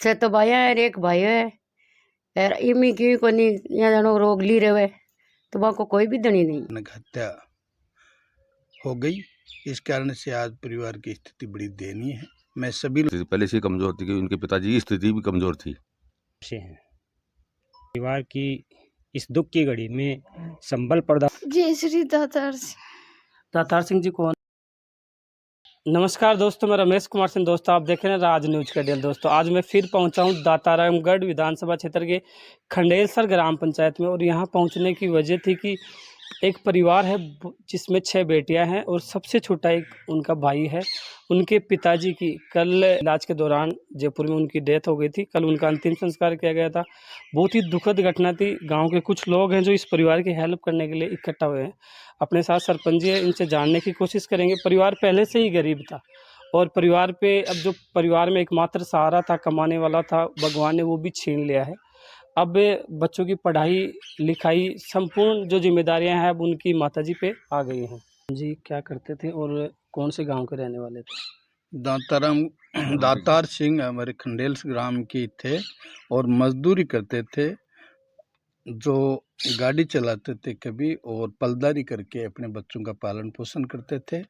छह तो भाई है और एक भाई है और इमी की कोनी यहाँ जानो रोग ली रहे तो वहाँ को कोई भी धनी नहीं। हत्या हो गई। इस कारण से आज परिवार की स्थिति बड़ी दयनीय है। मैं सभी पहले से कमजोर थी कि उनके पिताजी की स्थिति भी कमजोर थी। से हैं परिवार की इस दुख की घड़ी में संबल प्रदान। जय श्री दातार सिंह जी कौन? नमस्कार दोस्तों, मैं रमेश कुमार सिंह। दोस्तों आप देख रहे हैं राज न्यूज का डेल। दोस्तों आज मैं फिर पहुंचा हूं दातारामगढ़ विधानसभा क्षेत्र के खंडेलसर ग्राम पंचायत में, और यहां पहुंचने की वजह थी कि एक परिवार है जिसमें 6 बेटियां हैं और सबसे छोटा एक उनका भाई है। उनके पिताजी की कल इलाज के दौरान जयपुर में उनकी डेथ हो गई थी। कल उनका अंतिम संस्कार किया गया था। बहुत ही दुखद घटना थी। गांव के कुछ लोग हैं जो इस परिवार की हेल्प करने के लिए इकट्ठा हुए हैं। अपने साथ सरपंच जी है, इनसे जानने की कोशिश करेंगे। परिवार पहले से ही गरीब था और परिवार पे अब जो परिवार में एकमात्र सहारा था, कमाने वाला था, भगवान ने वो भी छीन लिया है। अब बच्चों की पढ़ाई लिखाई संपूर्ण जो जिम्मेदारियां हैं अब उनकी माताजी पे आ गई हैं। जी क्या करते थे और कौन से गांव के रहने वाले थे? दातार सिंह हमारे खंडेल ग्राम के थे और मजदूरी करते थे, जो गाड़ी चलाते थे कभी और पलदारी करके अपने बच्चों का पालन पोषण करते थे।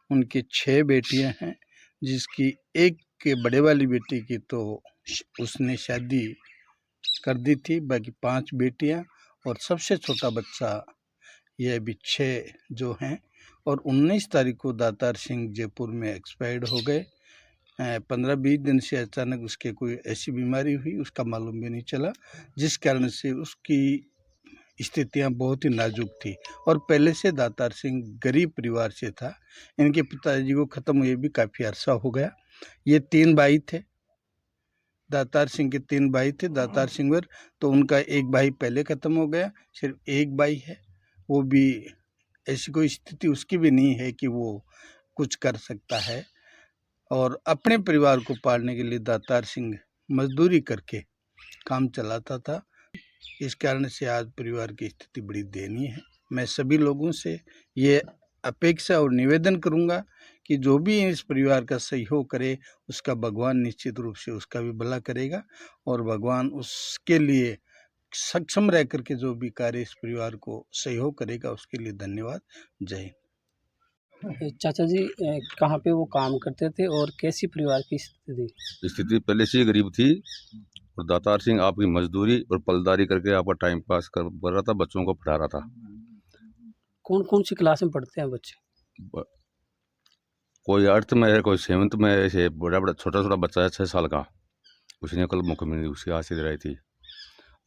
उनकी 6 बेटियां हैं, जिसकी एक के बड़े वाली बेटी की तो उसने शादी कर दी थी, बाकी 5 बेटियां और सबसे छोटा बच्चा ये अभी 6 जो हैं। और 19 तारीख को दातार सिंह जयपुर में एक्सपायर्ड हो गए। 15-20 दिन से अचानक उसके कोई ऐसी बीमारी हुई, उसका मालूम भी नहीं चला, जिस कारण से उसकी स्थितियां बहुत ही नाजुक थी। और पहले से दातार सिंह गरीब परिवार से था। इनके पिताजी को ख़त्म हुए भी काफ़ी अरसा हो गया। ये 3 भाई थे, दातार सिंह के 3 भाई थे दातार सिंह, तो उनका एक भाई पहले ख़त्म हो गया, सिर्फ एक भाई है। वो भी ऐसी कोई स्थिति उसकी भी नहीं है कि वो कुछ कर सकता है। और अपने परिवार को पालने के लिए दातार सिंह मजदूरी करके काम चलाता था। इस कारण से आज परिवार की स्थिति बड़ी दयनीय है। मैं सभी लोगों से ये अपेक्षा और निवेदन करूंगा कि जो भी इस परिवार का सहयोग करे, उसका भगवान निश्चित रूप से उसका भी भला करेगा और भगवान उसके लिए सक्षम रह करके जो भी कार्य इस परिवार को सहयोग करेगा, उसके लिए धन्यवाद। जय हिंद। चाचा जी कहाँ पे वो काम करते थे और कैसी परिवार की स्थिति थी? स्थिति पहले से ही गरीब थी और दातार सिंह आपकी मजदूरी और पलदारी करके आपका टाइम पास कर रहा था, बच्चों को पढ़ा रहा था। कौन कौन सी क्लास में पढ़ते हैं बच्चे? कोई 8th में है, कोई 7th में है। ऐसे बड़ा बड़ा छोटा छोटा बच्चा है 6 साल का, उसने कल मुख्यमंत्री उसकी हासिल रही थी।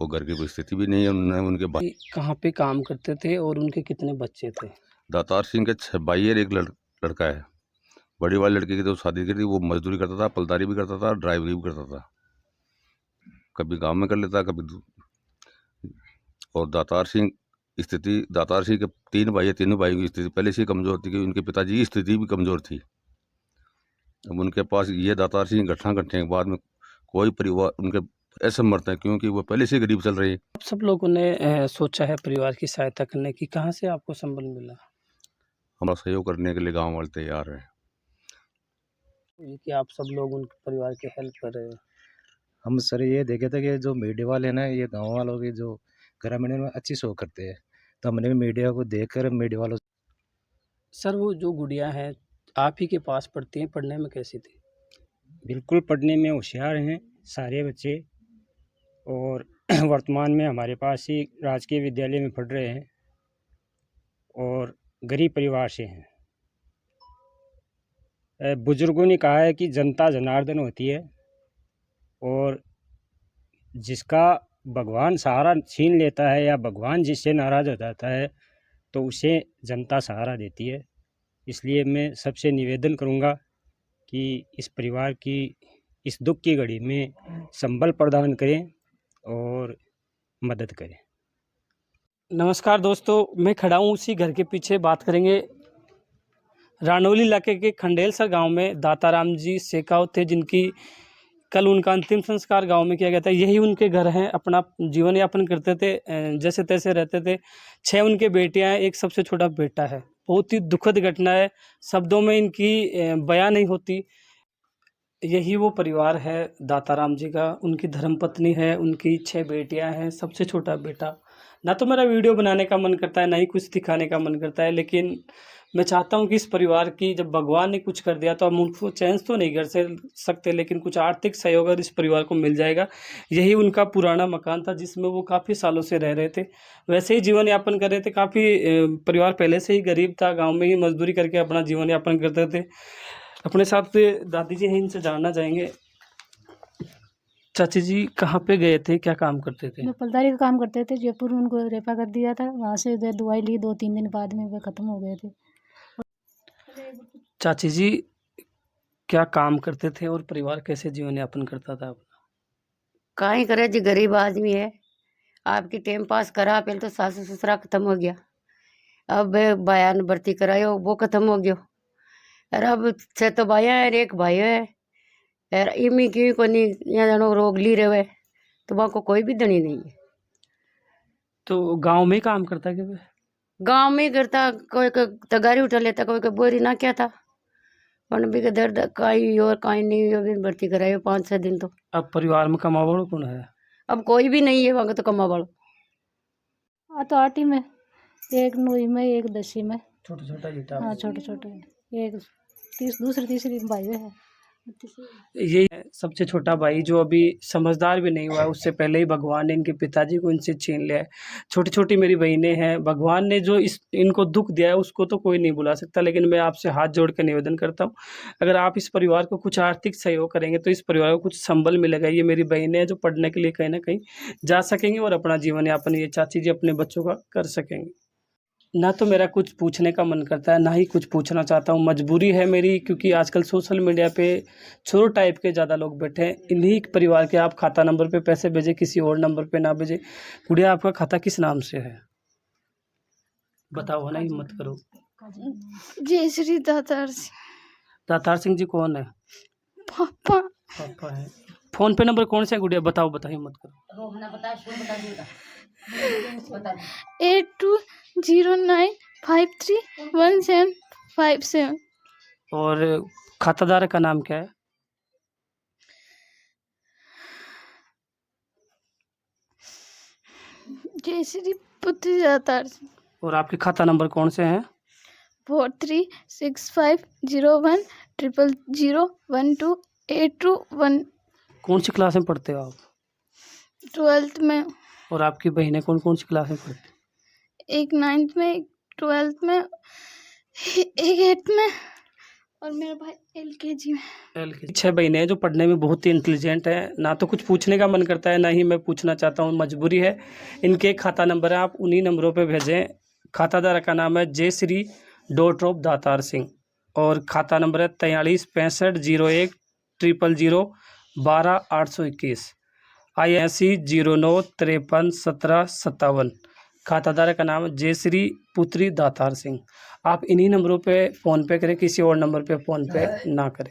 वो घर की परिस्थिति भी नहीं है। उन्होंने उनके भाई कहाँ पे काम करते थे और उनके कितने बच्चे थे? दातार सिंह के 6 भाई और एक लड़का है। बड़ी वाली लड़की की तो शादी की थी, वो मजदूरी करता था, पलदारी भी करता था, ड्राइवरी भी करता था, कभी गांव में कर लेता कभी। और दातार सिंह के 3 भाई है, तीनों भाई की स्थिति पहले से ही कमजोर थी कि उनके पिताजी की स्थिति भी कमजोर थी। अब उनके पास ये दातार सिंह घटना घटने के बाद में कोई परिवार उनके असमर्थ है, क्योंकि वो पहले से गरीब चल रहे हैं। अब सब लोगों ने सोचा है परिवार की सहायता करने की। कहाँ से आपको संबल मिला? हमारा सहयोग करने के लिए गांव वाले तैयार हैं। ये कि आप सब लोग उन परिवार की हेल्प कर रहे हैं। हम सर ये देखे थे कि जो मीडिया वाले ना, ये गाँव वालों की जो ग्रामीण में अच्छी शो करते हैं, तो हमने मीडिया को देखकर मीडिया वालों। सर वो जो गुड़िया है आप ही के पास पढ़ती हैं, पढ़ने में कैसी थी? बिल्कुल पढ़ने में होशियार हैं सारे बच्चे, और वर्तमान में हमारे पास ही राजकीय विद्यालय में पढ़ रहे हैं और गरीब परिवार से हैं। बुजुर्गों ने कहा है कि जनता जनार्दन होती है और जिसका भगवान सहारा छीन लेता है या भगवान जिससे नाराज़ हो जाता है तो उसे जनता सहारा देती है। इसलिए मैं सबसे निवेदन करूंगा कि इस परिवार की इस दुख की घड़ी में संबल प्रदान करें और मदद करें। नमस्कार दोस्तों, मैं खड़ा हूँ उसी घर के पीछे। बात करेंगे रानौली इलाके के खंडेलसर गांव में दाताराम जी शेखावत थे, जिनकी कल उनका अंतिम संस्कार गांव में किया गया था। यही उनके घर हैं, अपना जीवन यापन करते थे, जैसे तैसे रहते थे। 6 उनके बेटियां हैं, एक सबसे छोटा बेटा है। बहुत ही दुखद घटना है, शब्दों में इनकी बयां नहीं होती। यही वो परिवार है दाताराम जी का। उनकी धर्मपत्नी है, उनकी 6 बेटियां हैं, सबसे छोटा बेटा। ना तो मेरा वीडियो बनाने का मन करता है, ना ही कुछ दिखाने का मन करता है, लेकिन मैं चाहता हूँ कि इस परिवार की, जब भगवान ने कुछ कर दिया तो हम उनको चेंज तो नहीं कर सकते, लेकिन कुछ आर्थिक सहयोग अगर इस परिवार को मिल जाएगा। यही उनका पुराना मकान था जिसमें वो काफ़ी सालों से रह रहे थे, वैसे ही जीवन यापन कर रहे थे। काफ़ी परिवार पहले से ही गरीब था, गाँव में ही मजदूरी करके अपना जीवन यापन करते थे। अपने साथ दादी जी हैं, इनसे जानना चाहेंगे। चाची जी कहाँ पे गए थे, क्या काम करते थे? वो पलदारी का काम करते थे, जयपुर में उनको रेफा कर दिया था, वहाँ से उधर दवाई ली, 2-3 दिन बाद में वे खत्म हो गए थे। चाची जी क्या काम करते थे और परिवार कैसे जीवन यापन करता था अपना? काहे करे जी, गरीब आदमी है। आपकी टाइम पास करा, पहले तो सासू ससुरा खत्म हो गया, अब बयान भर्ती करायो वो खत्म हो गयो, और अब 6 तो भाई है और 1 भाई है, और इमी क्यों कोनी यहाँ जानो रोग ली रहे, तो वहाँ को कोई भी धनी नहीं है। तो गांव में ही काम करता है क्या? गांव में ही करता, कोई को तगारी उठा लेता, कोई को बोरी ना क्या था, पण भी के दर्द काई और काई नहीं, अभी भर्ती करायो 5-6 दिन तो। अब परिवार में कमावा वाला कौन है? अब कोई भी नहीं है वहाँ तो कमा वालो। तो 8 ही में, 1 9 में, 1 10 में। छोटा छोटा बेटा। हाँ छोटे छोटे, एक दूसरी तीसरी भाई है। ये सबसे छोटा भाई जो अभी समझदार भी नहीं हुआ है, उससे पहले ही भगवान ने इनके पिताजी को इनसे छीन लिया है। छोटी छोटी मेरी बहनें हैं, भगवान ने जो इनको दुख दिया है उसको तो कोई नहीं भुला सकता, लेकिन मैं आपसे हाथ जोड़ के निवेदन करता हूँ, अगर आप इस परिवार को कुछ आर्थिक सहयोग करेंगे तो इस परिवार को कुछ संबल मिलेगा। ये मेरी बहनें हैं जो पढ़ने के लिए कहीं ना कहीं जा सकेंगी और अपना जीवन यापन ये चाची जी अपने बच्चों का कर सकेंगे। ना तो मेरा कुछ पूछने का मन करता है, ना ही कुछ पूछना चाहता हूँ, मजबूरी है मेरी, क्योंकि आजकल सोशल मीडिया पे चोर टाइप के ज़्यादा लोग बैठे हैं। इन्हीं परिवार के आप खाता नंबर पे पैसे भेजें, किसी और नंबर पे ना भेजें। गुड़िया आपका खाता किस नाम से है, बताओ ना, हिम्मत करो। जय श्री दातार सिंह। दातार सिंह जी कौन है? पापा। पापा है। फ़ोन पे नंबर कौन सा है गुड़िया, बताओ, बताओ, हिम्मत करो। 8209531757। और खातादार का नाम क्या है? जय श्री पुत्री दातार सिंह। और आपके खाता नंबर कौन से हैं? 43650100128221। कौन सी क्लास में पढ़ते हो आप? 12th में। और आपकी बहनें कौन कौन सी क्लास में पढ़ती? एक 9th में, एक 12th में, एक 8th में, और मेरा भाई LKG में। 6 बहनें हैं जो पढ़ने में बहुत ही इंटेलिजेंट है। ना तो कुछ पूछने का मन करता है, ना ही मैं पूछना चाहता हूँ, मजबूरी है। इनके खाता नंबर है, आप उन्हीं नंबरों पे भेजें। खातादार का नाम है जय श्री डॉ दातार सिंह, और खाता नंबर है 4365010000122821, INC 09531757। खातादार का नाम है जय श्री पुत्री दातार सिंह। आप इन्हीं नंबरों पे फ़ोन पे करें, किसी और नंबर पे फ़ोन पे ना करें।